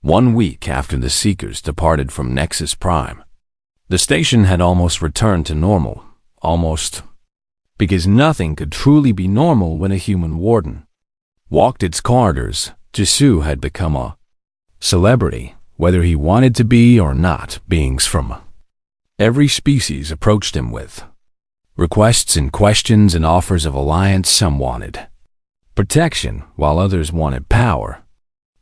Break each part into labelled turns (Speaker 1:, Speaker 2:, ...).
Speaker 1: 1 week after the Seekers departed from Nexus Prime. The station had almost returned to normal. Almost. Because nothing could truly be normal when a human warden walked its corridors. Jisoo had become a celebrity, whether he wanted to be or not. Beings from every species approached him with requests and questions and offers of alliance. Some wanted protection, while others wanted power,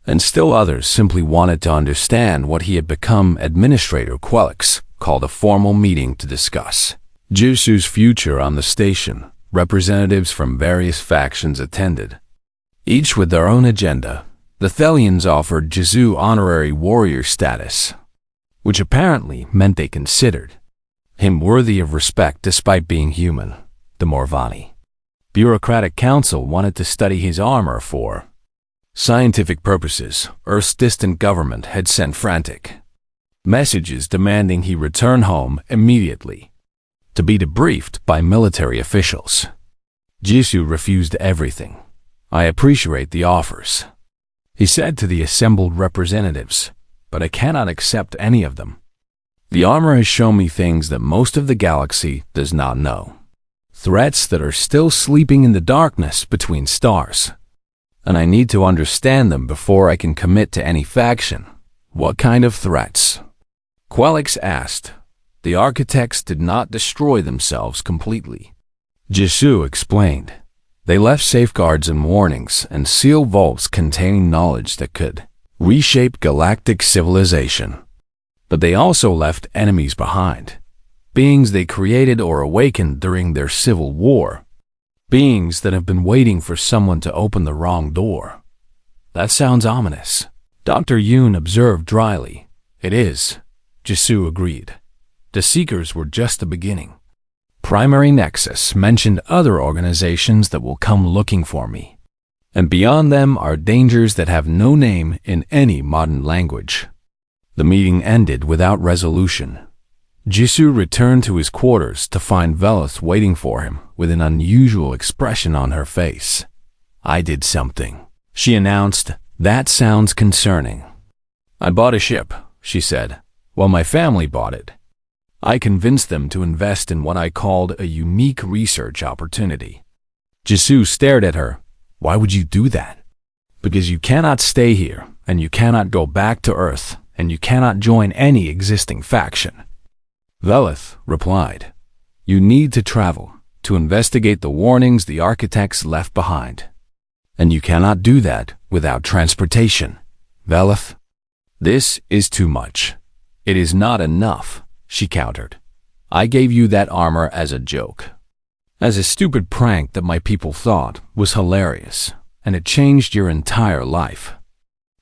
Speaker 1: and still others simply wanted to understand what he had become. Administrator Quelix called a formal meeting to discuss Jisoo's future on the station. Representatives from various factions attended, each with their own agenda. The Thelians offered Jisoo honorary warrior status, which apparently meant they considered him worthy of respect despite being human. The Morvani Bureaucratic Council wanted to study his armor for scientific purposes. Earth's distant government had sent frantic messages demanding he return home immediately to be debriefed by military officials. Jisoo refused everything. "I appreciate the offers," he said to the assembled representatives, "but I cannot accept any of them. The armor has shown me things that most of the galaxy does not know. Threats that are still sleeping in the darkness between stars. And I need to understand them before I can commit to any faction." "What kind of threats?" Quelix asked. "The architects did not destroy themselves completely," Jisoo explained. "They left safeguards and warnings and sealed vaults containing knowledge that could reshape galactic civilization. But they also left enemies behind, beings they created or awakened during their civil war, beings that have been waiting for someone to open the wrong door." "That sounds ominous," Dr. Yoon observed dryly. "It is," Jisoo agreed. "The Seekers were just the beginning. Primary Nexus mentioned other organizations that will come looking for me. And beyond them are dangers that have no name in any modern language." The meeting ended without resolution. Jisoo returned to his quarters to find Velith waiting for him with an unusual expression on her face. "I did something," she announced. "That sounds concerning." "I bought a ship," she said. "Well, my family bought it. I convinced them to invest in what I called a unique research opportunity." Jisoo stared at her. "Why would you do that?" "Because you cannot stay here, and you cannot go back to Earth, and you cannot join any existing faction," Velith replied. "You need to travel to investigate the warnings the architects left behind. And you cannot do that without transportation, Velith. This is too much." "It is not enough," she countered. "I gave you that armor as a joke, as a stupid prank that my people thought was hilarious, and it changed your entire life.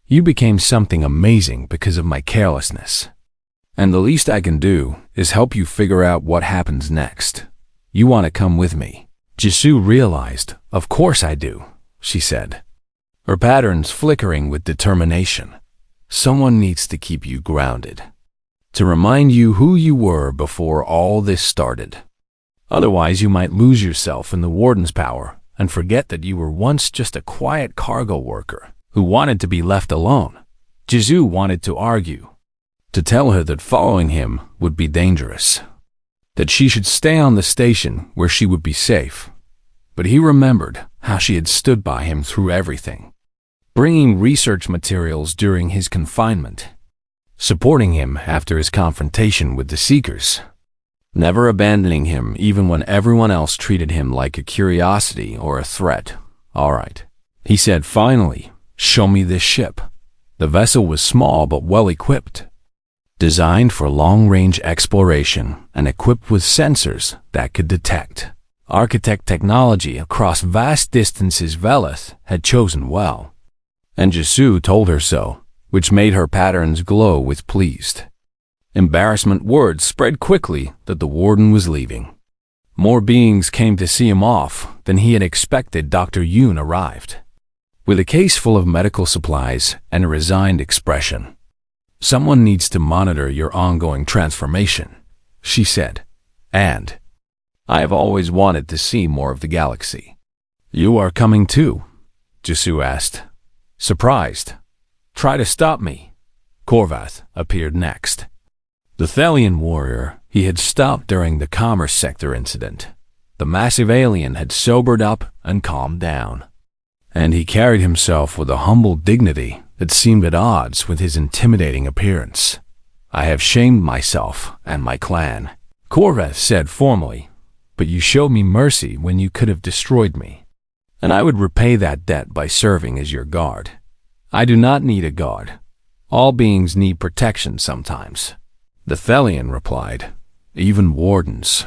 Speaker 1: You became something amazing because of my carelessness. And the least I can do is help you figure out what happens next. You want to come with me?" Jisoo realized. "Of course I do," she said, her patterns flickering with determination. "Someone needs to keep you grounded, to remind you who you were before all this started. Otherwise you might lose yourself in the Warden's power and forget that you were once just a quiet cargo worker who wanted to be left alone." Jisoo wanted to argue, to tell her that following him would be dangerous, that she should stay on the station where she would be safe. But he remembered how she had stood by him through everything, bringing research materials during his confinement, supporting him after his confrontation with the Seekers, never abandoning him even when everyone else treated him like a curiosity or a threat. "All right," he said finally, "show me this ship." The vessel was small but well-equipped, designed for long-range exploration and equipped with sensors that could detect architect technology across vast distances. Velith had chosen well, and Jisoo told her so, which made her patterns glow with pleased embarrassment. Word spread quickly that the Warden was leaving. More beings came to see him off than he had expected. Dr. Yoon arrived with a case full of medical supplies and a resigned expression. "Someone needs to monitor your ongoing transformation," she said. "And I have always wanted to see more of the galaxy." "You are coming too?" Jisoo asked, surprised. "Try to stop me," Korvath appeared next. The Thelian warrior he had stopped during the commerce sector incident. The massive alien had sobered up and calmed down, and he carried himself with a humble dignity that seemed at odds with his intimidating appearance. "I have shamed myself and my clan," Korvath said formally, "but you showed me mercy when you could have destroyed me, and I would repay that debt by serving as your guard. I do not need a guard. All beings need protection sometimes." The Thelian replied, "Even wardens.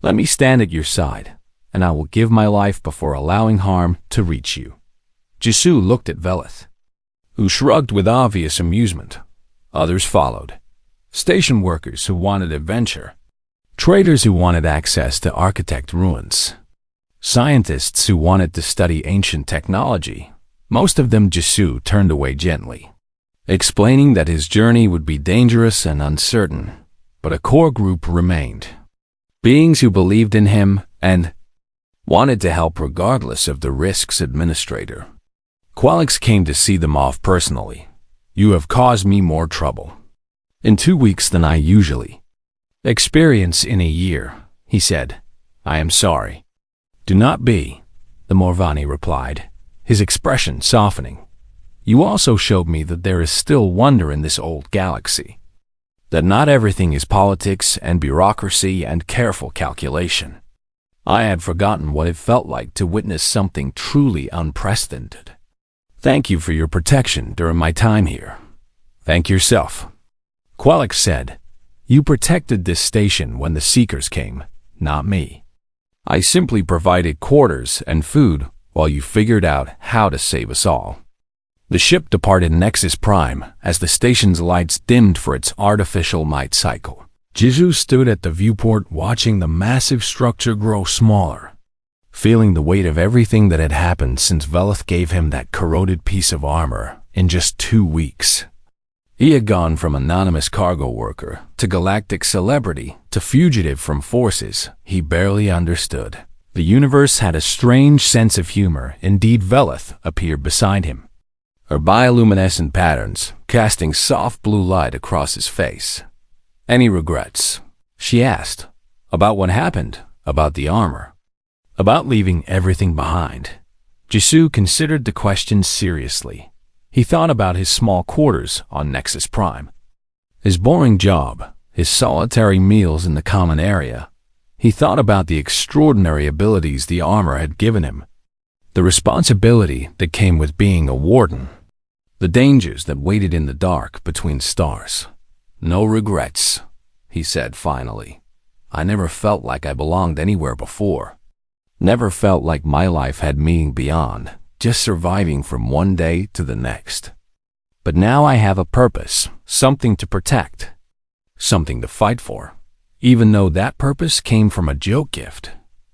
Speaker 1: Let me stand at your side, and I will give my life before allowing harm to reach you." Jisoo looked at Velith, who shrugged with obvious amusement. Others followed. Station workers who wanted adventure, traders who wanted access to architect ruins, scientists who wanted to study ancient technology. Most of them Jisoo turned away gently, explaining that his journey would be dangerous and uncertain, but a core group remained. Beings who believed in him and wanted to help regardless of the risks. Administrator Qualix came to see them off personally. "You have caused me more trouble in 2 weeks than I usually experience in a year," he said. "I am sorry." "Do not be," the Morvani replied, his expression softening. "You also showed me that there is still wonder in this old galaxy, that not everything is politics and bureaucracy and careful calculation. I had forgotten what it felt like to witness something truly unprecedented. Thank you for your protection during my time here." "Thank yourself," Qualix said. "You protected this station when the Seekers came, not me. I simply provided quarters and food while you figured out how to save us all." The ship departed Nexus Prime as the station's lights dimmed for its artificial night cycle. Jisoo stood at the viewport watching the massive structure grow smaller, feeling the weight of everything that had happened since Velith gave him that corroded piece of armor in just 2 weeks. He had gone from anonymous cargo worker to galactic celebrity to fugitive from forces he barely understood. The universe had a strange sense of humor. Indeed, Velith appeared beside him, her bioluminescent patterns casting soft blue light across his face. "Any regrets?" she asked. "About what happened? About the armor? About leaving everything behind?" Jisoo considered the question seriously. He thought about his small quarters on Nexus Prime, his boring job, his solitary meals in the common area. He thought about the extraordinary abilities the armor had given him, the responsibility that came with being a warden, the dangers that waited in the dark between stars. "No regrets," he said finally. "I never felt like I belonged anywhere before. Never felt like my life had meaning beyond just surviving from one day to the next. But now I have a purpose, something to protect, something to fight for." Even though that purpose came from a joke gift,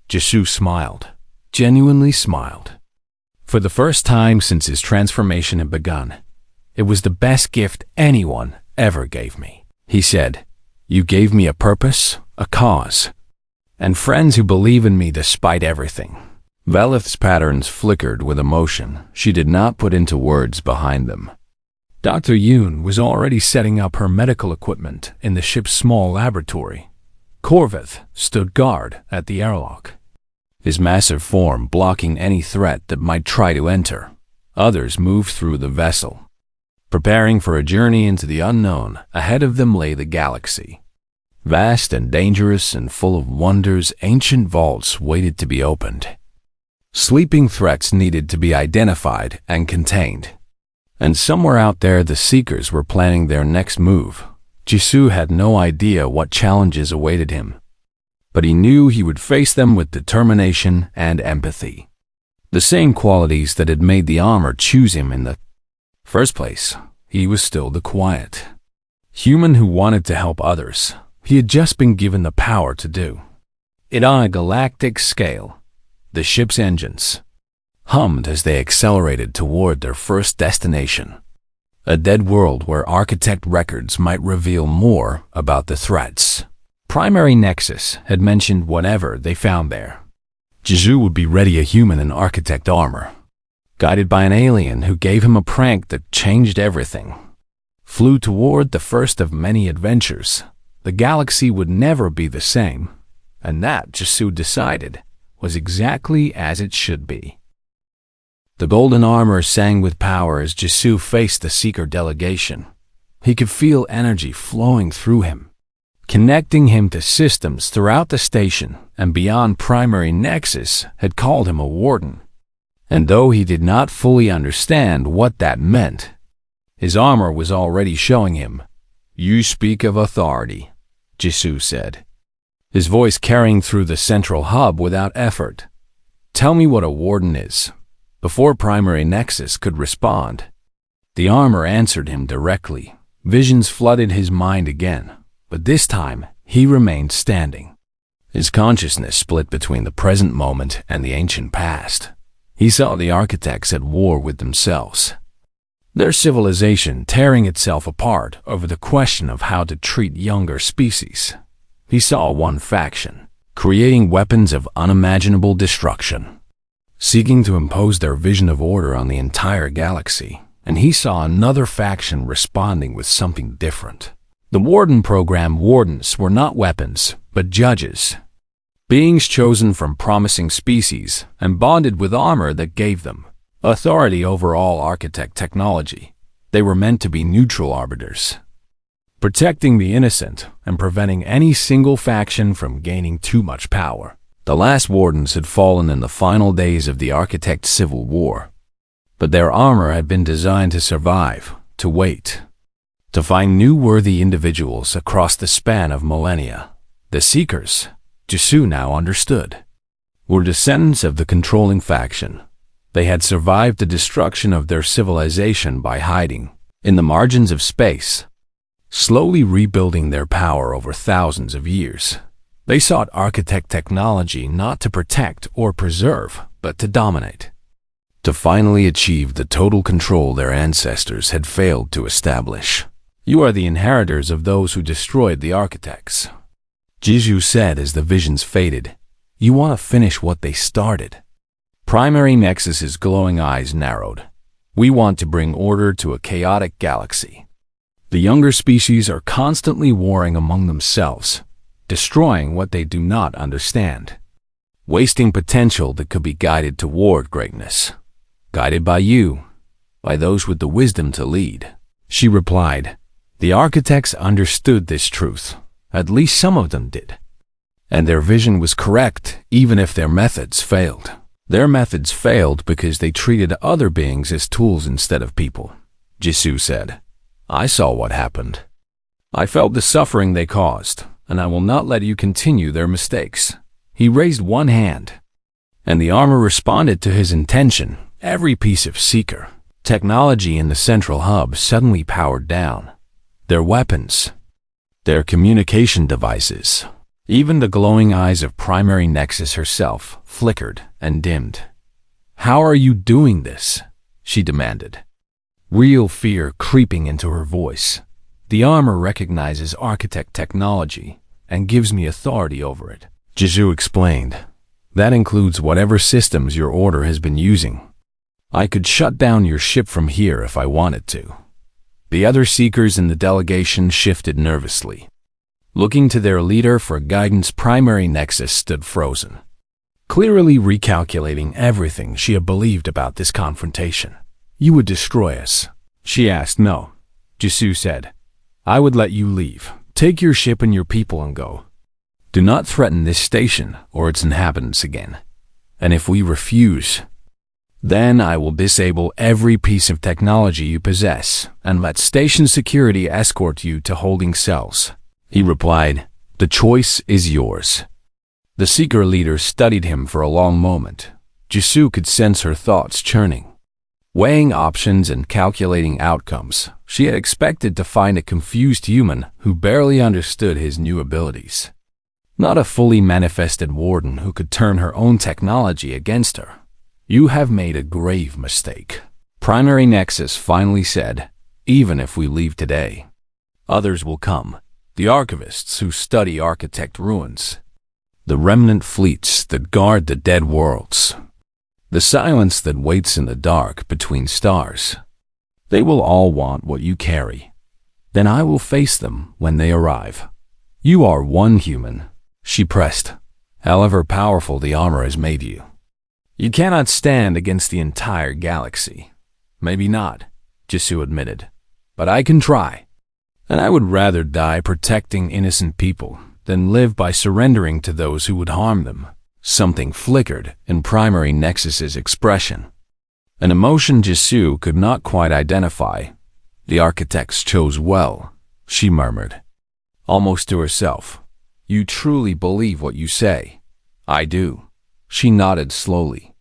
Speaker 1: Jisoo smiled, genuinely smiled. For the first time since his transformation had begun, it was the best gift anyone ever gave me. He said, "You gave me a purpose, a cause, and friends who believe in me despite everything." Velith's patterns flickered with emotion she did not put into words behind them. Dr. Yoon was already setting up her medical equipment in the ship's small laboratory. Korvath stood guard at the airlock, his massive form blocking any threat that might try to enter. Others moved through the vessel, preparing for a journey into the unknown. Ahead of them lay the galaxy. Vast and dangerous and full of wonders, ancient vaults waited to be opened. Sleeping threats needed to be identified and contained. And somewhere out there the Seekers were planning their next move. Jisoo had no idea what challenges awaited him, but he knew he would face them with determination and empathy. The same qualities that had made the armor choose him in the first place. He was still the quiet human who wanted to help others. He had just been given the power to do it on a galactic scale. The ship's engines hummed as they accelerated toward their first destination, a dead world where architect records might reveal more about the threats. Primary Nexus had mentioned whatever they found there. Jisoo would be ready, a human in architect armor, guided by an alien who gave him a prank that changed everything. flew toward the first of many adventures. The galaxy would never be the same, and that, Jisoo decided, was exactly as it should be. The golden armor sang with power as Jisoo faced the Seeker delegation. He could feel energy flowing through him, connecting him to systems throughout the station and beyond. Primary Nexus had called him a warden, and though he did not fully understand what that meant, his armor was already showing him. "You speak of authority," Jisoo said, his voice carrying through the central hub without effort. "Tell me what a warden is." Before Primary Nexus could respond, the armor answered him directly. Visions flooded his mind again, but this time he remained standing. His consciousness split between the present moment and the ancient past. He saw the architects at war with themselves, their civilization tearing itself apart over the question of how to treat younger species. He saw one faction creating weapons of unimaginable destruction, seeking to impose their vision of order on the entire galaxy, and he saw another faction responding with something different. The Warden program wardens were not weapons, but judges, beings chosen from promising species and bonded with armor that gave them authority over all architect technology. They were meant to be neutral arbiters, protecting the innocent and preventing any single faction from gaining too much power. The last wardens had fallen in the final days of the architect civil war, but their armor had been designed to survive, to wait, to find new worthy individuals across the span of millennia. The Seekers, Jisoo now understood, were descendants of the controlling faction. They had survived the destruction of their civilization by hiding in the margins of space, slowly rebuilding their power over thousands of years. They sought architect technology not to protect or preserve, but to dominate, to finally achieve the total control their ancestors had failed to establish. "You are the inheritors of those who destroyed the architects," Jisoo said as the visions faded. "You want to finish what they started." Primary Nexus's glowing eyes narrowed. "We want to bring order to a chaotic galaxy. The younger species are constantly warring among themselves, destroying what they do not understand, wasting potential that could be guided toward greatness. Guided by you, by those with the wisdom to lead," she replied. The architects understood this truth. At least some of them did. And their vision was correct, even if their methods failed. Their methods failed because they treated other beings as tools instead of people, Jisoo said. "I saw what happened. I felt the suffering they caused, and I will not let you continue their mistakes." He raised one hand, and the armor responded to his intention. Every piece of Seeker technology in the central hub suddenly powered down. Their weapons, their communication devices, even the glowing eyes of Primary Nexus herself flickered and dimmed. "How are you doing this?" she demanded, real fear creeping into her voice. "The armor recognizes architect technology and gives me authority over it," Jisoo explained. "That includes whatever systems your order has been using. I could shut down your ship from here if I wanted to." The other Seekers in the delegation shifted nervously, looking to their leader for guidance. Primary Nexus stood frozen, clearly recalculating everything she had believed about this confrontation. "You would destroy us?" she asked. "No," Jisoo said. "I would let you leave. Take your ship and your people and go. Do not threaten this station or its inhabitants again. And if we refuse, then I will disable every piece of technology you possess and let station security escort you to holding cells." He replied, "The choice is yours." The Seeker leader studied him for a long moment. Jisoo could sense her thoughts churning, weighing options and calculating outcomes. She had expected to find a confused human who barely understood his new abilities, not a fully manifested warden who could turn her own technology against her. "You have made a grave mistake," Primary Nexus finally said. "Even if we leave today, others will come. The archivists who study architect ruins, the remnant fleets that guard the dead worlds, the silence that waits in the dark between stars. They will all want what you carry. Then I will face them when they arrive. You are one human, she pressed, however powerful the armor has made you. You cannot stand against the entire galaxy. Maybe not, Jisoo admitted, but I can try. And I would rather die protecting innocent people than live by surrendering to those who would harm them. Something flickered in Primary Nexus's expression. An emotion Jisoo could not quite identify. The architects chose well, she murmured, almost to herself. You truly believe what you say. I do. She nodded slowly,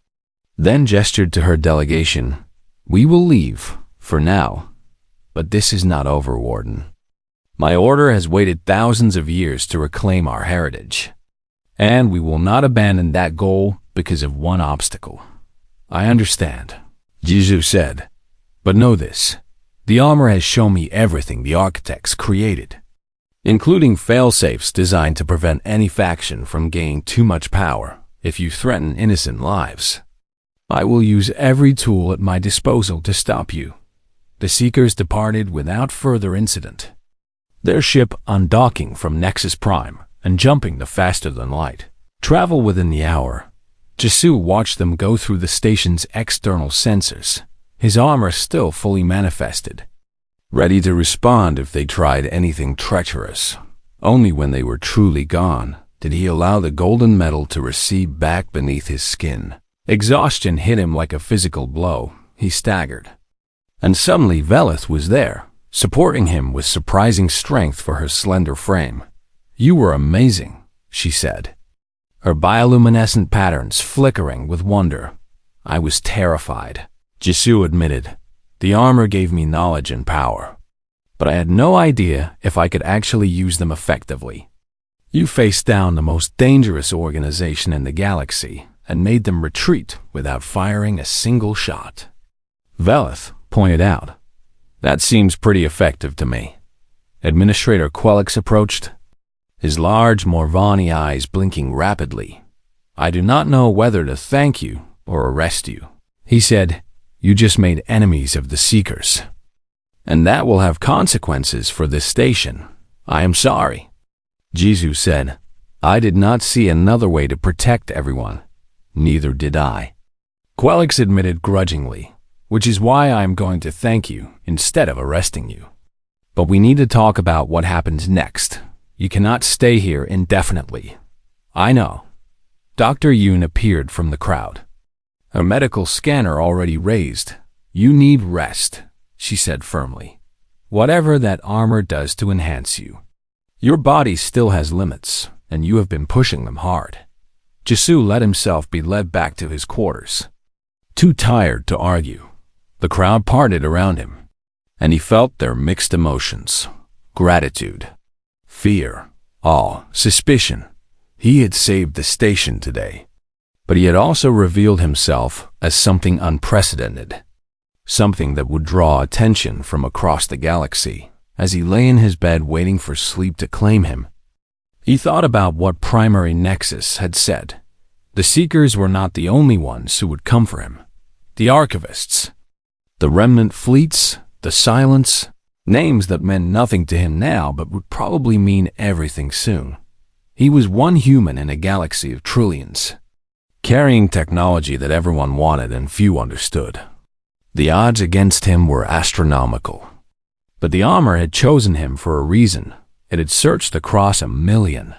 Speaker 1: then gestured to her delegation. We will leave, for now. But this is not over, Warden. My order has waited thousands of years to reclaim our heritage. And we will not abandon that goal because of one obstacle. I understand, Jisoo said. But know this. The armor has shown me everything the architects created, including failsafes designed to prevent any faction from gaining too much power if you threaten innocent lives. I will use every tool at my disposal to stop you. The Seekers departed without further incident, their ship undocking from Nexus Prime and jumping the faster-than-light travel within the hour. Jisoo watched them go through the station's external sensors, his armor still fully manifested, ready to respond if they tried anything treacherous. Only when they were truly gone did he allow the golden metal to recede back beneath his skin. Exhaustion hit him like a physical blow. He staggered. And suddenly Velith was there, supporting him with surprising strength for her slender frame. You were amazing, she said, her bioluminescent patterns flickering with wonder. I was terrified, Jisoo admitted. The armor gave me knowledge and power, but I had no idea if I could actually use them effectively. You faced down the most dangerous organization in the galaxy and made them retreat without firing a single shot. Velith pointed out. That seems pretty effective to me. Administrator Quelix approached, his large Morvani eyes blinking rapidly. I do not know whether to thank you or arrest you, he said. You just made enemies of the Seekers, and that will have consequences for this station. I am sorry, Jisoo said. I did not see another way to protect everyone. Neither did I, Quelix admitted grudgingly, which is why I am going to thank you instead of arresting you. But we need to talk about what happens next. You cannot stay here indefinitely. I know. Dr. Yoon appeared from the crowd, her medical scanner already raised. You need rest, she said firmly. Whatever that armor does to enhance you. Your body still has limits, and you have been pushing them hard. Jisoo let himself be led back to his quarters. Too tired to argue, the crowd parted around him, and he felt their mixed emotions. Gratitude, fear, awe, suspicion. He had saved the station today, but he had also revealed himself as something unprecedented, something that would draw attention from across the galaxy. As he lay in his bed waiting for sleep to claim him, he thought about what Primary Nexus had said. The Seekers were not the only ones who would come for him. The Archivists, the Remnant Fleets, the Silence, names that meant nothing to him now but would probably mean everything soon. He was one human in a galaxy of trillions, carrying technology that everyone wanted and few understood. The odds against him were astronomical. But the armor had chosen him for a reason. It had searched across 1,000,000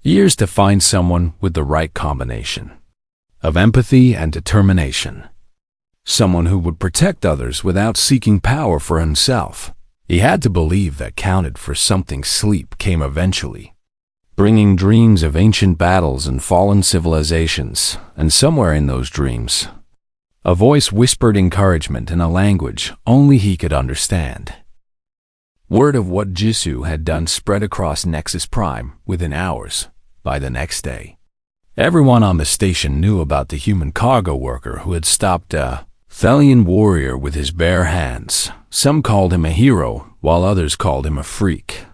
Speaker 1: years to find someone with the right combination of empathy and determination. Someone who would protect others without seeking power for himself. He had to believe that counted for something. Sleep came eventually, bringing dreams of ancient battles and fallen civilizations, and somewhere in those dreams, a voice whispered encouragement in a language only he could understand. Word of what Jisoo had done spread across Nexus Prime within hours. By the next day, everyone on the station knew about the human cargo worker who had stopped a Thelian warrior with his bare hands. Some called him a hero, while others called him a freak.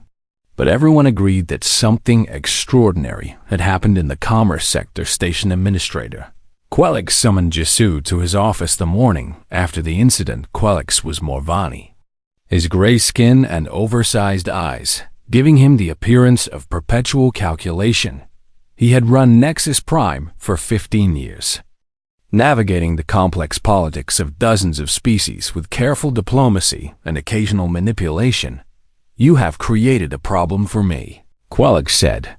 Speaker 1: But everyone agreed that something extraordinary had happened in the Commerce Sector Station Administrator. Quelix summoned Jisoo to his office the morning after the incident. Quelix was Morvani, his gray skin and oversized eyes giving him the appearance of perpetual calculation. He had run Nexus Prime for 15 years, navigating the complex politics of dozens of species with careful diplomacy and occasional manipulation. "You have created a problem for me," Quelix said,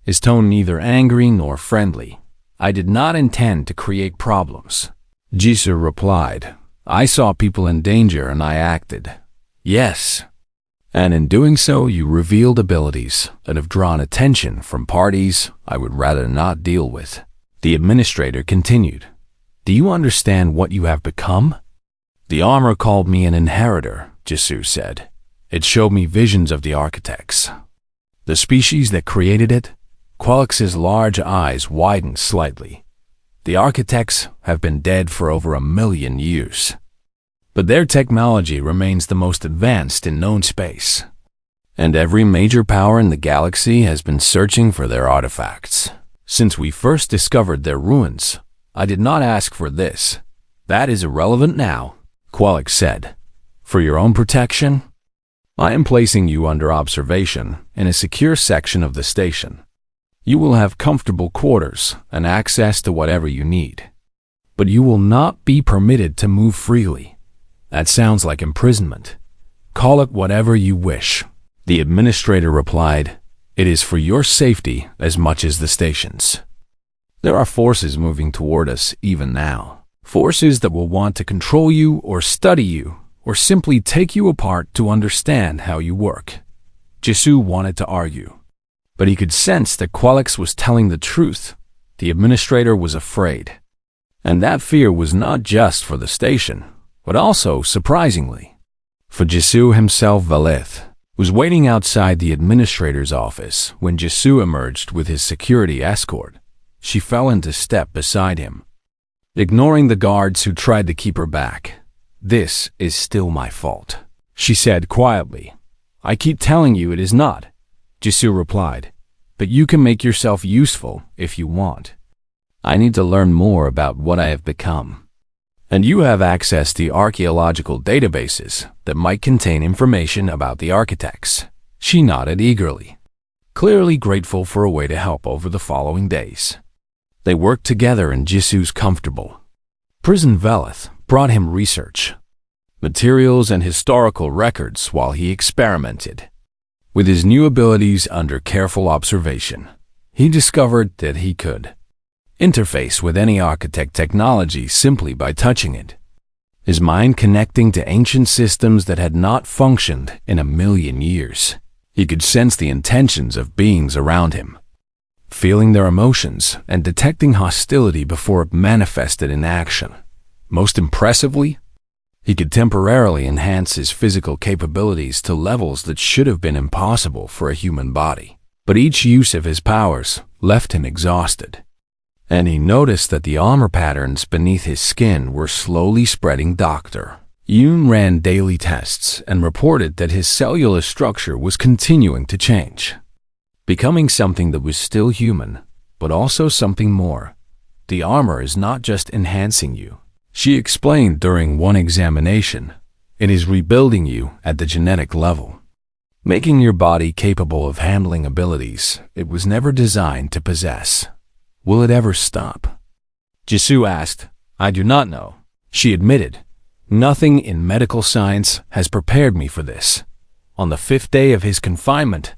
Speaker 1: his tone neither angry nor friendly. "I did not intend to create problems," Jisoo replied. "I saw people in danger and I acted." "Yes. And in doing so, you revealed abilities that have drawn attention from parties I would rather not deal with," the administrator continued. "Do you understand what you have become?" "The armor called me an inheritor," Jisoo said. "It showed me visions of the architects. The species that created it." Quelix's large eyes widened slightly. "The architects have been dead for over 1,000,000 years. But their technology remains the most advanced in known space. And every major power in the galaxy has been searching for their artifacts. Since we first discovered their ruins, I did not ask for this. That is irrelevant now," Quelix said. "For your own protection, I am placing you under observation in a secure section of the station. You will have comfortable quarters and access to whatever you need. But you will not be permitted to move freely. That sounds like imprisonment. Call it whatever you wish," the administrator replied. "It is for your safety as much as the station's. There are forces moving toward us even now. Forces that will want to control you or study you or simply take you apart to understand how you work." Jisoo wanted to argue, but he could sense that Quelix was telling the truth. The administrator was afraid. And that fear was not just for the station, but also, surprisingly, for Jisoo himself. Valith was waiting outside the administrator's office when Jisoo emerged with his security escort. She fell into step beside him, ignoring the guards who tried to keep her back. "This is still my fault," she said quietly. "I keep telling you it is not," Jisoo replied. "But you can make yourself useful if you want. I need to learn more about what I have become. And you have access to archaeological databases that might contain information about the architects." She nodded eagerly, clearly grateful for a way to help over the following days. They worked together in Jisoo's comfortable prison. Velith brought him research materials and historical records while he experimented with his new abilities under careful observation. He discovered that he could interface with any architect technology simply by touching it, his mind connecting to ancient systems that had not functioned in 1,000,000 years. He could sense the intentions of beings around him, feeling their emotions and detecting hostility before it manifested in action. Most impressively, he could temporarily enhance his physical capabilities to levels that should have been impossible for a human body. But each use of his powers left him exhausted, and he noticed that the armor patterns beneath his skin were slowly spreading. Dr. Yoon ran daily tests and reported that his cellular structure was continuing to change, becoming something that was still human, but also something more. "The armor is not just enhancing you," she explained during one examination. "It is rebuilding you at the genetic level, making your body capable of handling abilities it was never designed to possess." "Will it ever stop?" Jisoo asked. "I do not know," she admitted. "Nothing in medical science has prepared me for this." On the 5th day of his confinement,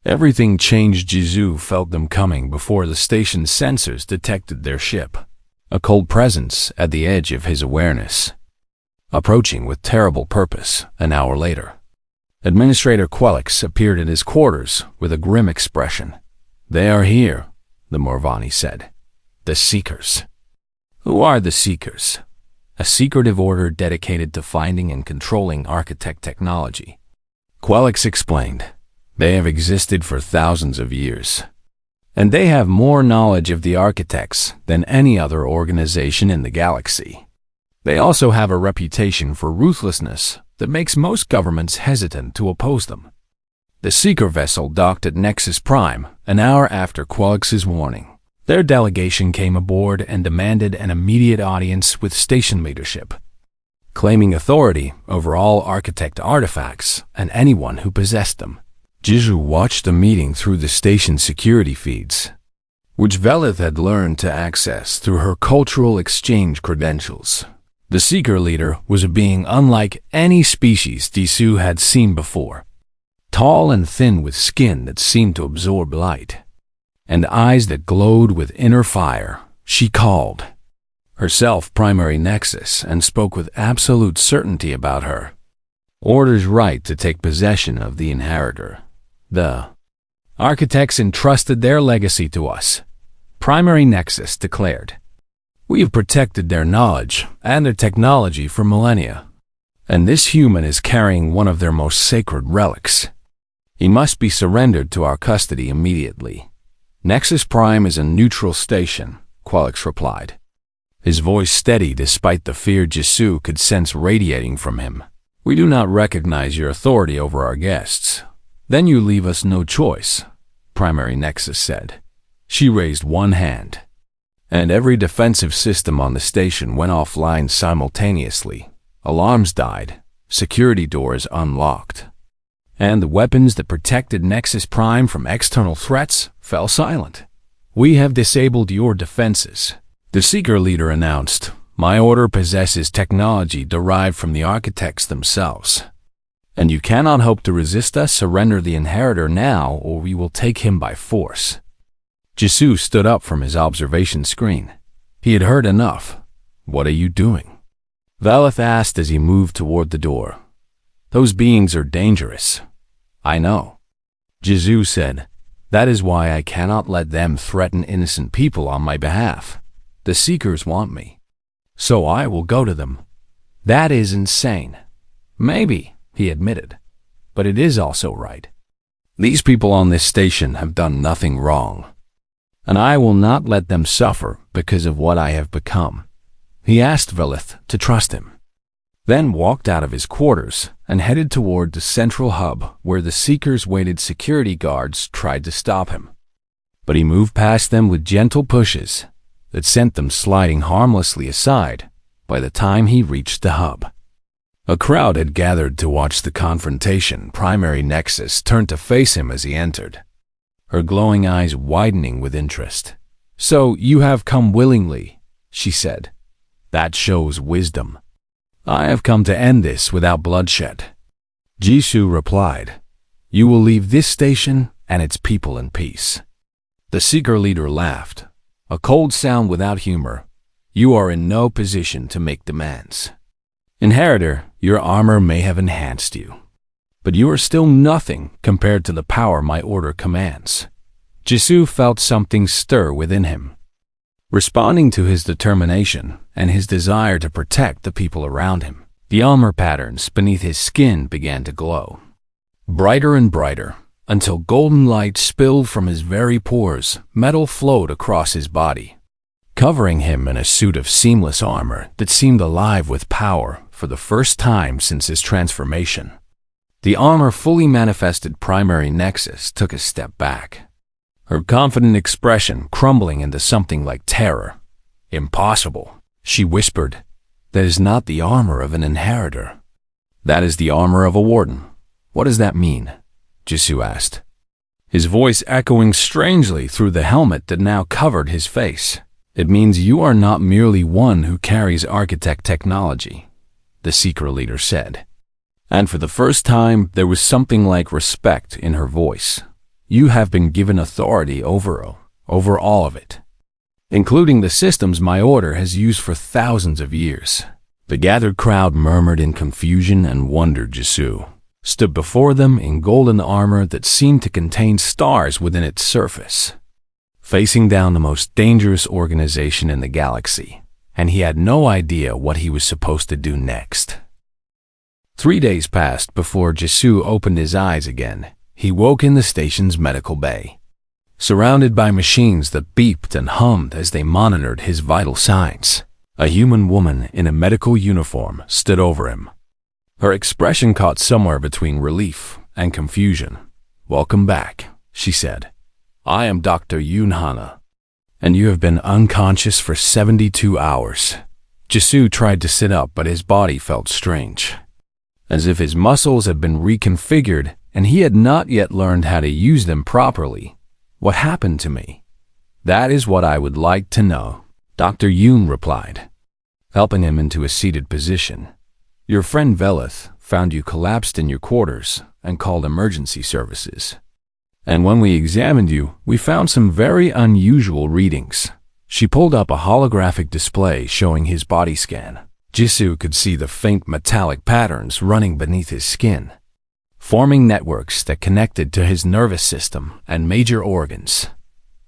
Speaker 1: everything changed. Jisoo felt them coming before the station's sensors detected their ship, a cold presence at the edge of his awareness, approaching with terrible purpose. An hour later, Administrator Quelix appeared in his quarters with a grim expression. "They are here," the Morvani said. "The Seekers." "Who are the Seekers?" "A secretive order dedicated to finding and controlling architect technology," Quelix explained. "They have existed for thousands of years, and they have more knowledge of the architects than any other organization in the galaxy. They also have a reputation for ruthlessness that makes most governments hesitant to oppose them." The Seeker vessel docked at Nexus Prime an hour after Quelix's warning. Their delegation came aboard and demanded an immediate audience with station leadership. claiming authority over all architect artifacts and anyone who possessed them. Jisoo watched the meeting through the station's security feeds, which Velith had learned to access through her cultural exchange credentials. The Seeker leader was a being unlike any species Jisoo had seen before. Tall and thin with skin that seemed to absorb light, and eyes that glowed with inner fire, she called herself Primary Nexus and spoke with absolute certainty about her order's right to take possession of the Inheritor. The architects entrusted their legacy to us, Primary Nexus declared. We have protected their knowledge and their technology for millennia, and this human is carrying one of their most sacred relics. He must be surrendered to our custody immediately. Nexus Prime is a neutral station, Qualix replied, his voice steady despite the fear Jisoo could sense radiating from him. We do not recognize your authority over our guests. Then you leave us no choice, Primary Nexus said. She raised one hand, and every defensive system on the station went offline simultaneously. Alarms died, security doors unlocked, and the weapons that protected Nexus Prime from external threats fell silent. We have disabled your defenses, the Seeker leader announced. My order possesses technology derived from the architects themselves, and you cannot hope to resist us. Surrender the Inheritor now, or we will take him by force. Jisoo stood up from his observation screen. He had heard enough. What are you doing? Velith asked as he moved toward the door. Those beings are dangerous. I know, Jisoo said. That is why I cannot let them threaten innocent people on my behalf. The Seekers want me, so I will go to them. That is insane. Maybe, he admitted, but it is also right. These people on this station have done nothing wrong, and I will not let them suffer because of what I have become. He asked Velith to trust him, then walked out of his quarters and headed toward the central hub where the Seekers waited. Security guards tried to stop him, but he moved past them with gentle pushes that sent them sliding harmlessly aside by the time he reached the hub. A crowd had gathered to watch the confrontation. Primary Nexus turned to face him as he entered, her glowing eyes widening with interest. So you have come willingly, she said. That shows wisdom. I have come to end this without bloodshed. Jisoo replied. You will leave this station and its people in peace. The Seeker leader laughed, a cold sound without humor. You are in no position to make demands. Inheritor, your armor may have enhanced you, but you are still nothing compared to the power my order commands. Jisoo felt something stir within him, responding to his determination and his desire to protect the people around him. The armor patterns beneath his skin began to glow, brighter and brighter, until golden light spilled from his very pores. Metal flowed across his body, covering him in a suit of seamless armor that seemed alive with power for the first time since his transformation. The armor fully manifested. Primary Nexus took a step back, her confident expression crumbling into something like terror. Impossible, she whispered. That is not the armor of an Inheritor. That is the armor of a Warden. What does that mean? Jisoo asked, his voice echoing strangely through the helmet that now covered his face. It means you are not merely one who carries architect technology, the Seeker leader said. And for the first time, there was something like respect in her voice. You have been given authority over all of it, including the systems my order has used for thousands of years. The gathered crowd murmured in confusion and wonder. Jisoo stood before them in golden armor that seemed to contain stars within its surface, facing down the most dangerous organization in the galaxy, and he had no idea what he was supposed to do next. 3 days passed before Jisoo opened his eyes again. He woke in the station's medical bay, surrounded by machines that beeped and hummed as they monitored his vital signs. A human woman in a medical uniform stood over him. Her expression caught somewhere between relief and confusion. Welcome back, she said. I am Dr. Yoon Hana, and you have been unconscious for 72 hours. Jisoo tried to sit up, but his body felt strange, as if his muscles had been reconfigured and he had not yet learned how to use them properly. What happened to me? That is what I would like to know, Dr. Yoon replied, helping him into a seated position. Your friend Velith found you collapsed in your quarters and called emergency services. And when we examined you, we found some very unusual readings. She pulled up a holographic display showing his body scan. Jisoo could see the faint metallic patterns running beneath his skin, forming networks that connected to his nervous system and major organs.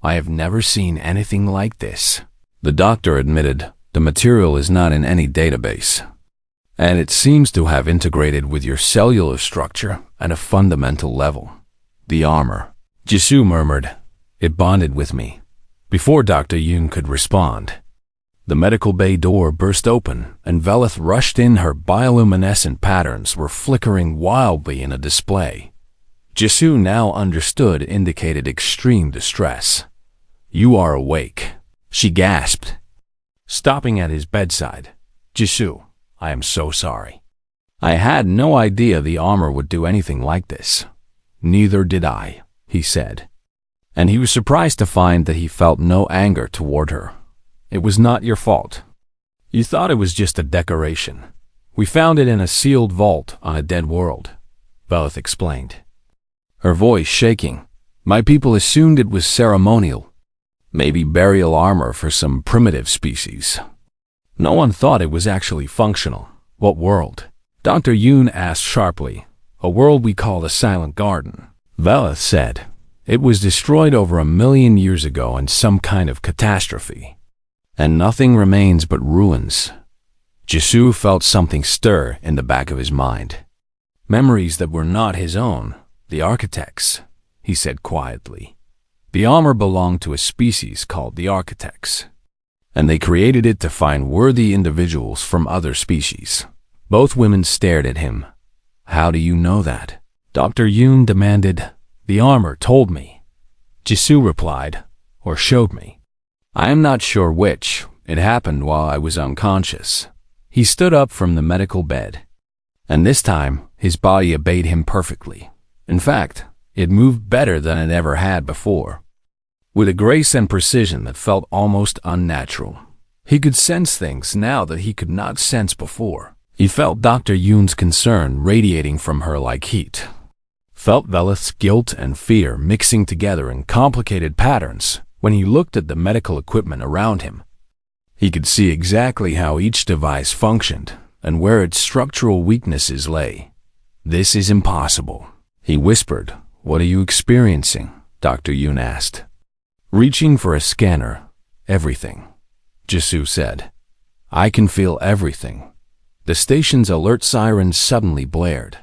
Speaker 1: I have never seen anything like this. The doctor admitted the material is not in any database, and it seems to have integrated with your cellular structure at a fundamental level. The armor, Jisoo murmured. It bonded with me. Before Dr. Yoon could respond, the medical bay door burst open and Velith rushed in. Her bioluminescent patterns were flickering wildly in a display. Jisoo now understood indicated extreme distress. You are awake, she gasped. Stopping at his bedside, Jisoo, I am so sorry. I had no idea the armor would do anything like this. Neither did I, he said. And he was surprised to find that he felt no anger toward her. It was not your fault. You thought it was just a decoration. We found it in a sealed vault on a dead world, Velith explained, her voice shaking. My people assumed it was ceremonial, maybe burial armor for some primitive species. No one thought it was actually functional. What world? Dr. Yoon asked sharply. A world we call the Silent Garden, Velith said. It was destroyed over 1 million years ago in some kind of catastrophe, and nothing remains but ruins. Jisoo felt something stir in the back of his mind. Memories that were not his own, the architects, he said quietly. The armor belonged to a species called the architects, and they created it to find worthy individuals from other species. Both women stared at him. How do you know that? Dr. Yoon demanded. The armor told me, Jisoo replied, or showed me. I am not sure which. It happened while I was unconscious. He stood up from the medical bed, and this time his body obeyed him perfectly. In fact, it moved better than it ever had before, with a grace and precision that felt almost unnatural. He could sense things now that he could not sense before. He felt Dr. Yoon's concern radiating from her like heat, felt Velith's guilt and fear mixing together in complicated patterns when he looked at the medical equipment around him. He could see exactly how each device functioned and where its structural weaknesses lay. This is impossible, he whispered. What are you experiencing? Dr. Yoon asked. Reaching for a scanner. Everything, Jisoo said. I can feel everything. The station's alert sirens suddenly blared.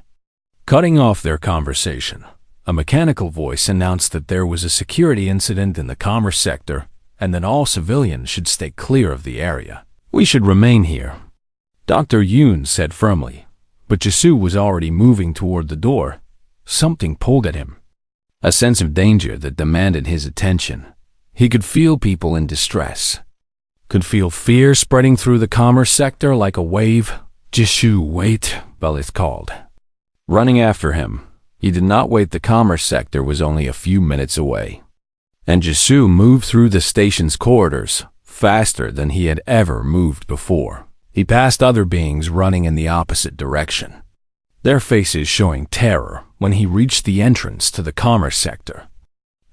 Speaker 1: Cutting off their conversation, a mechanical voice announced that there was a security incident in the commerce sector and that all civilians should stay clear of the area. We should remain here, Dr. Yoon said firmly, but Jisoo was already moving toward the door. Something pulled at him, a sense of danger that demanded his attention. He could feel people in distress, could feel fear spreading through the commerce sector like a wave. Jisoo, wait, Velith called. Running after him, he did not wait. The commerce sector was only a few minutes away, and Jisoo moved through the station's corridors faster than he had ever moved before. He passed other beings running in the opposite direction, their faces showing terror. When he reached the entrance to the commerce sector,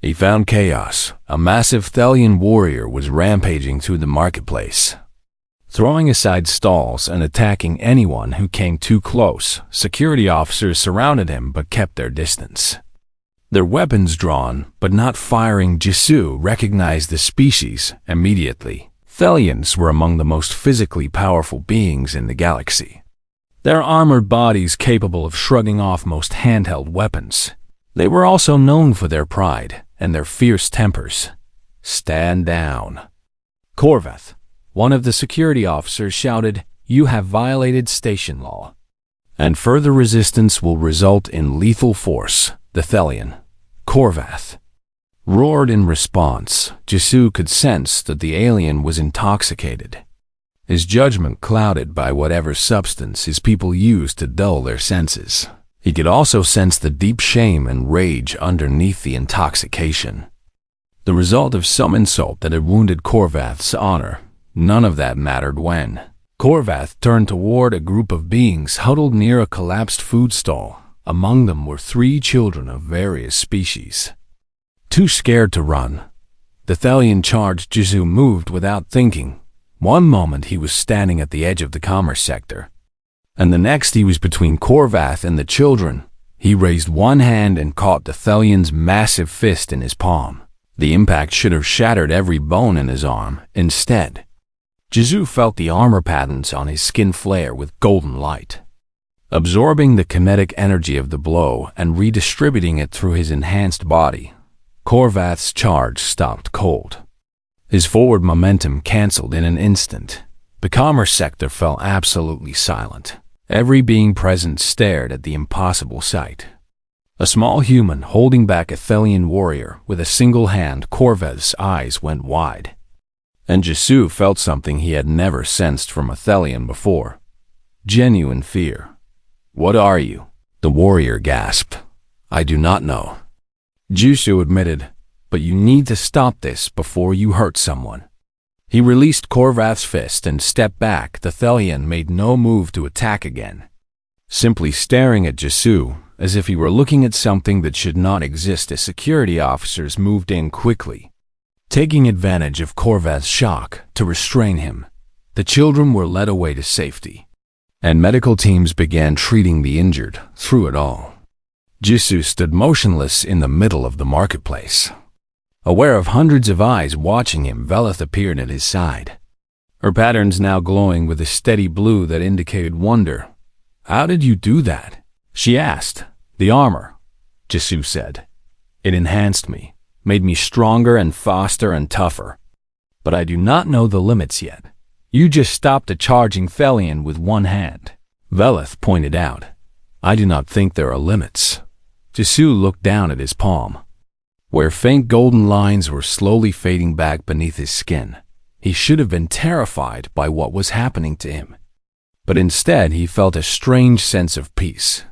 Speaker 1: he found chaos. A massive Thelian warrior was rampaging through the marketplace, throwing aside stalls and attacking anyone who came too close. Security officers surrounded him but kept their distance, their weapons drawn but not firing. Jisoo recognized the species immediately. Thelians were among the most physically powerful beings in the galaxy, their armored bodies capable of shrugging off most handheld weapons. They were also known for their pride and their fierce tempers. Stand down, Korvath, one of the security officers shouted. You have violated station law, and further resistance will result in lethal force. The Thelian, Korvath, roared in response. Jisoo could sense that the alien was intoxicated. his judgment clouded by whatever substance his people used to dull their senses. He could also sense the deep shame and rage underneath the intoxication. The result of some insult that had wounded Korvath's honor. None of that mattered when Korvath turned toward a group of beings huddled near a collapsed food stall. Among them were 3 children of various species. Too scared to run, the Thelian charged Jizu moved without thinking. One moment he was standing at the edge of the commerce sector, and the next he was between Korvath and the children. He raised one hand and caught the Thelian's massive fist in his palm. The impact should have shattered every bone in his arm. Instead, Jizu felt the armor patterns on his skin flare with golden light, absorbing the kinetic energy of the blow and redistributing it through his enhanced body. Korvath's charge stopped cold. His forward momentum canceled in an instant. The commerce sector fell absolutely silent. Every being present stared at the impossible sight. A small human holding back a Thelian warrior with a single hand. Korvath's eyes went wide, and Jizu felt something he had never sensed from a Thelian before. Genuine fear. "What are you?" the warrior gasped. "I do not know," Jizu admitted, "but you need to stop this before you hurt someone." He released Korvath's fist and stepped back. The Thelian made no move to attack again, simply staring at Jizu as if he were looking at something that should not exist. As security officers moved in quickly, taking advantage of Korvath's shock to restrain him. The children were led away to safety, and medical teams began treating the injured. Through it all, Jizu stood motionless in the middle of the marketplace. Aware of hundreds of eyes watching him, Velith appeared at his side, her patterns now glowing with a steady blue that indicated wonder. "How did you do that?" she asked. "The armor," Jizu said. "It enhanced me, made me stronger and faster and tougher. But I do not know the limits yet. You just stopped a charging Thelian with one hand," Velith pointed out. "I do not think there are limits." Jizu looked down at his palm, where faint golden lines were slowly fading back beneath his skin. He should have been terrified by what was happening to him, but instead he felt a strange sense of peace.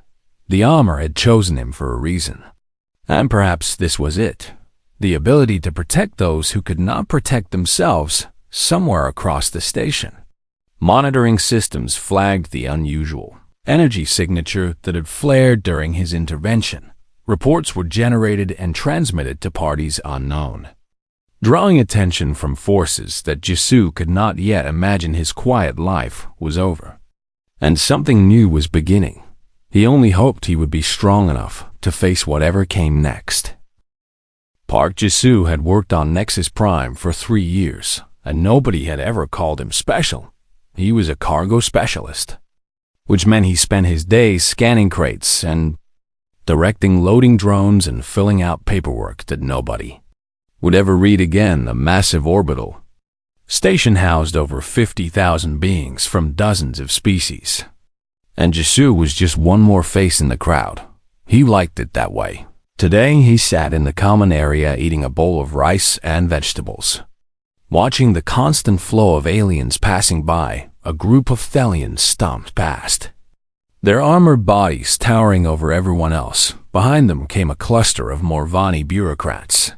Speaker 1: The armor had chosen him for a reason, and perhaps this was it: the ability to protect those who could not protect themselves. Somewhere across the station, monitoring systems flagged the unusual energy signature that had flared during his intervention. Reports were generated and transmitted to parties unknown, drawing attention from forces that Jizu could not yet imagine. His quiet life was over, and something new was beginning. He only hoped he would be strong enough to face whatever came next. Park Jizu had worked on Nexus Prime for 3 years, and nobody had ever called him special. He was a cargo specialist, which meant he spent his days scanning crates and directing loading drones and filling out paperwork that nobody would ever read again. The massive orbital station housed over 50,000 beings from dozens of species, and Jizu was just one more face in the crowd. He liked it that way. Today he sat in the common area eating a bowl of rice and vegetables, watching the constant flow of aliens passing by. A group of Thelians stomped past, their armored bodies towering over everyone else. Behind them came a cluster of Morvani bureaucrats,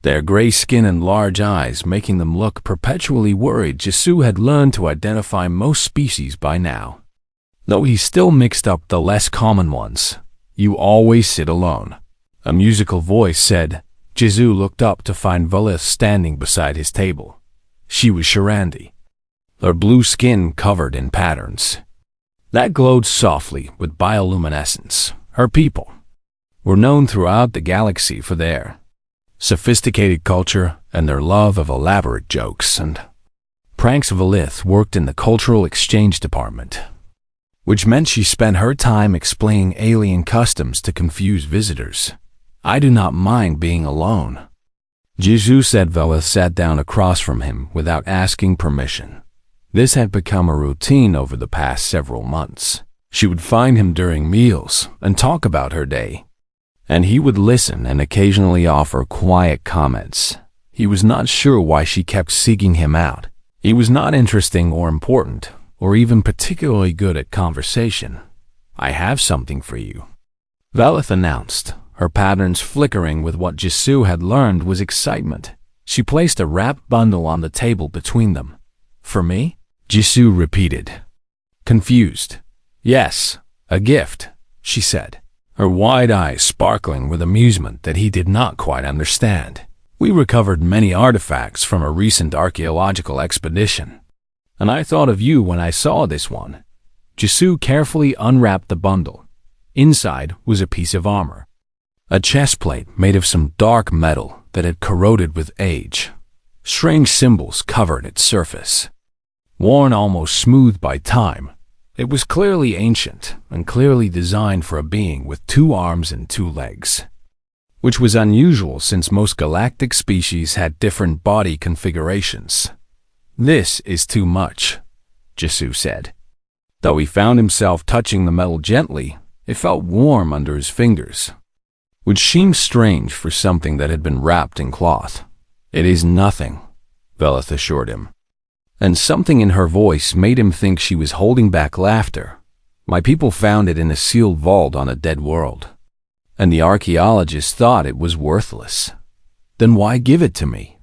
Speaker 1: their gray skin and large eyes making them look perpetually worried. Jizu had learned to identify most species by now, though he still mixed up the less common ones. "You always sit alone," a musical voice said. Jizu looked up to find Velith standing beside his table. She was Sharandi, her blue skin covered in patterns that glowed softly with bioluminescence. Her people were known throughout the galaxy for their sophisticated culture and their love of elaborate jokes and pranks. Velith worked in the cultural exchange department, which meant she spent her time explaining alien customs to confuse visitors. "I do not mind being alone," Jizu said. Velith sat down across from him without asking permission. This had become a routine over the past several months. She would find him during meals and talk about her day, and he would listen and occasionally offer quiet comments. He was not sure why she kept seeking him out. He was not interesting or important, or even particularly good at conversation. "I have something for you," Velith announced, her patterns flickering with what Jisoo had learned was excitement. She placed a wrapped bundle on the table between them. "For me?" Jisoo repeated, confused. "Yes, a gift," she said, her wide eyes sparkling with amusement that he did not quite understand. "We recovered many artifacts from a recent archaeological expedition, and I thought of you when I saw this one." Jisoo carefully unwrapped the bundle. Inside was a piece of armor, a chestplate made of some dark metal that had corroded with age. Strange symbols covered its surface, worn almost smooth by time. It was clearly ancient and clearly designed for a being with 2 arms and 2 legs, which was unusual since most galactic species had different body configurations. "This is too much," Jisoo said. Though he found himself touching the metal gently, it felt warm under his fingers, which seemed strange for something that had been wrapped in cloth. "It is nothing," Velith assured him, and something in her voice made him think she was holding back laughter. "My people found it in a sealed vault on a dead world, and the archaeologists thought it was worthless." "Then why give it to me?"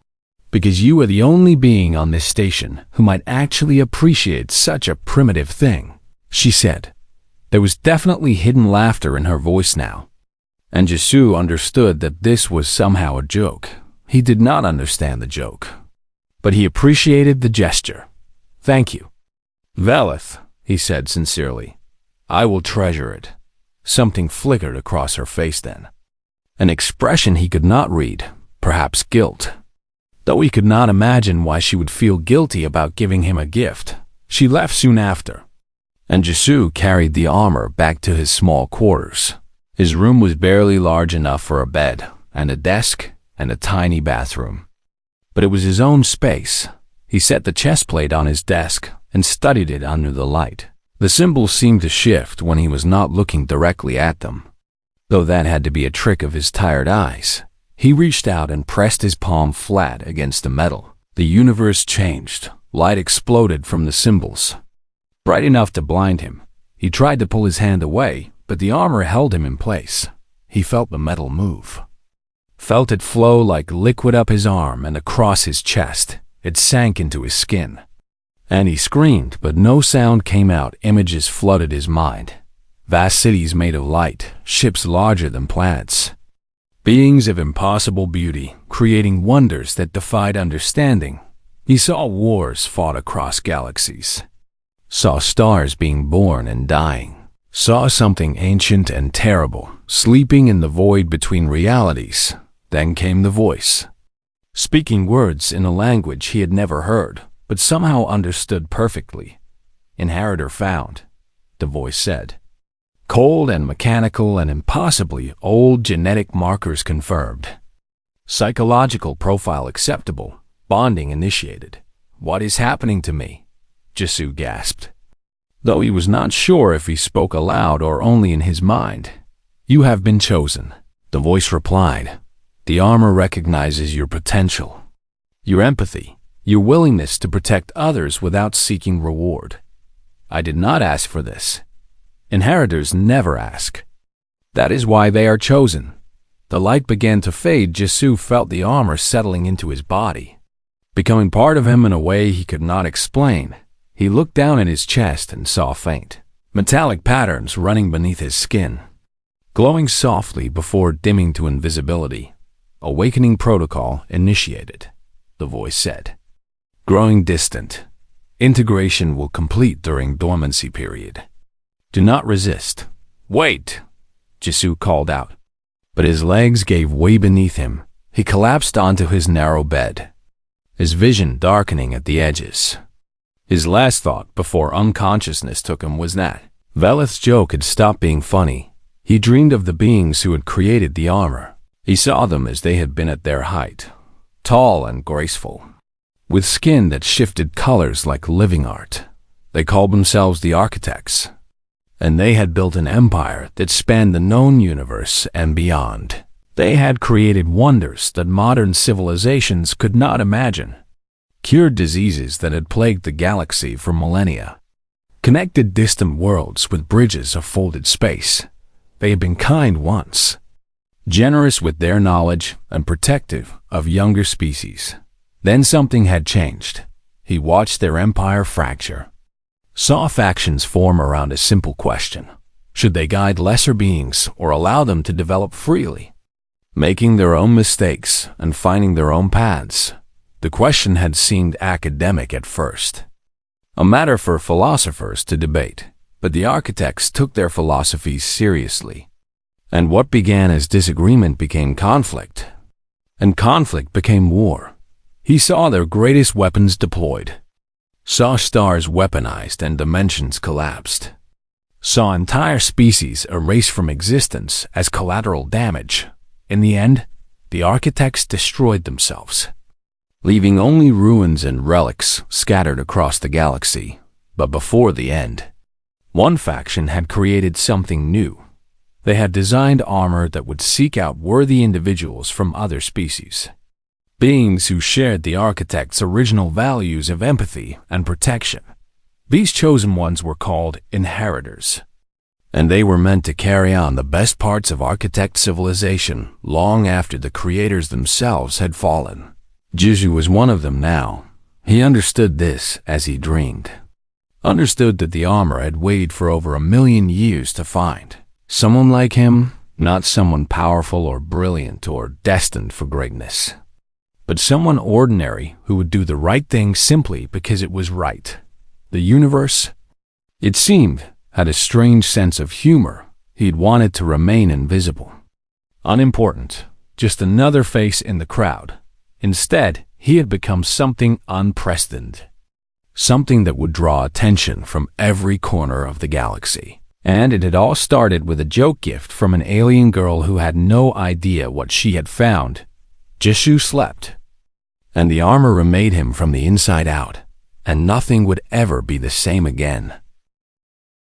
Speaker 1: "Because you are the only being on this station who might actually appreciate such a primitive thing," she said. There was definitely hidden laughter in her voice now, and Jisoo understood that this was somehow a joke. He did not understand the joke, but he appreciated the gesture. "Thank you, Velith," he said sincerely. "I will treasure it." Something flickered across her face then, an expression he could not read, perhaps guilt. Though he could not imagine why she would feel guilty about giving him a gift. She left soon after, and Jisoo carried the armor back to his small quarters. His room was barely large enough for a bed, and a desk, and a tiny bathroom. But it was his own space. He set the chestplate on his desk and studied it under the light. The symbols seemed to shift when he was not looking directly at them, though that had to be a trick of his tired eyes. He reached out and pressed his palm flat against the metal. The universe changed. Light exploded from the symbols, bright enough to blind him. He tried to pull his hand away, but the armor held him in place. He felt the metal move, felt it flow like liquid up his arm and across his chest. It sank into his skin, and he screamed, but no sound came out. Images flooded his mind. Vast cities made of light, ships larger than planets, beings of impossible beauty, creating wonders that defied understanding. He saw wars fought across galaxies, saw stars being born and dying, saw something ancient and terrible sleeping in the void between realities. Then came the voice, speaking words in a language he had never heard, but somehow understood perfectly. "Inheritor found," the voice said. "Cold and mechanical and impossibly old genetic markers confirmed. Psychological profile acceptable. Bonding initiated." "What is happening to me?" Jisoo gasped, though he was not sure if he spoke aloud or only in his mind. "You have been chosen," the voice replied. "The armor recognizes your potential, your empathy, your willingness to protect others without seeking reward. I did not ask for this. Inheritors never ask. That is why they are chosen." The light began to fade. Jisoo felt the armor settling into his body, becoming part of him in a way he could not explain. He looked down at his chest and saw faint, metallic patterns running beneath his skin, glowing softly before dimming to invisibility. "Awakening protocol initiated," the voice said. "Growing distant. Integration will complete during dormancy period. Do not resist." "Wait," Jisoo called out, but his legs gave way beneath him. He collapsed onto his narrow bed, his vision darkening at the edges. His last thought before unconsciousness took him was that Velith's joke had stopped being funny. He dreamed of the beings who had created the armor. He saw them as they had been at their height, tall and graceful, with skin that shifted colors like living art. They called themselves the architects, and they had built an empire that spanned the known universe and beyond. They had created wonders that modern civilizations could not imagine. cured diseases that had plagued the galaxy for millennia, connected distant worlds with bridges of folded space. They had been kind once, generous with their knowledge and protective of younger species. Then something had changed. He watched their empire fracture, saw factions form around a simple question: should they guide lesser beings or allow them to develop freely, making their own mistakes and finding their own paths? The question had seemed academic at first, a matter for philosophers to debate, but the architects took their philosophies seriously. And what began as disagreement became conflict, and conflict became war. He saw their greatest weapons deployed, saw stars weaponized and dimensions collapsed, saw entire species erased from existence as collateral damage. In the end, the architects destroyed themselves, leaving only ruins and relics scattered across the galaxy. But before the end, one faction had created something new. They had designed armor that would seek out worthy individuals from other species, beings who shared the architect's original values of empathy and protection. These chosen ones were called inheritors, and they were meant to carry on the best parts of architect civilization long after the creators themselves had fallen. Jizu was one of them now. He understood this as he dreamed. Understood that the armor had waited for over 1,000,000 years to find. Someone like him, not someone powerful or brilliant or destined for greatness, but someone ordinary who would do the right thing simply because it was right. The universe, it seemed, had a strange sense of humor. He'd wanted to remain invisible, unimportant, just another face in the crowd. Instead, he had become something unprecedented, something that would draw attention from every corner of the galaxy. And it had all started with a joke gift from an alien girl who had no idea what she had found. Jishu slept, and the armor remade him from the inside out, and nothing would ever be the same again.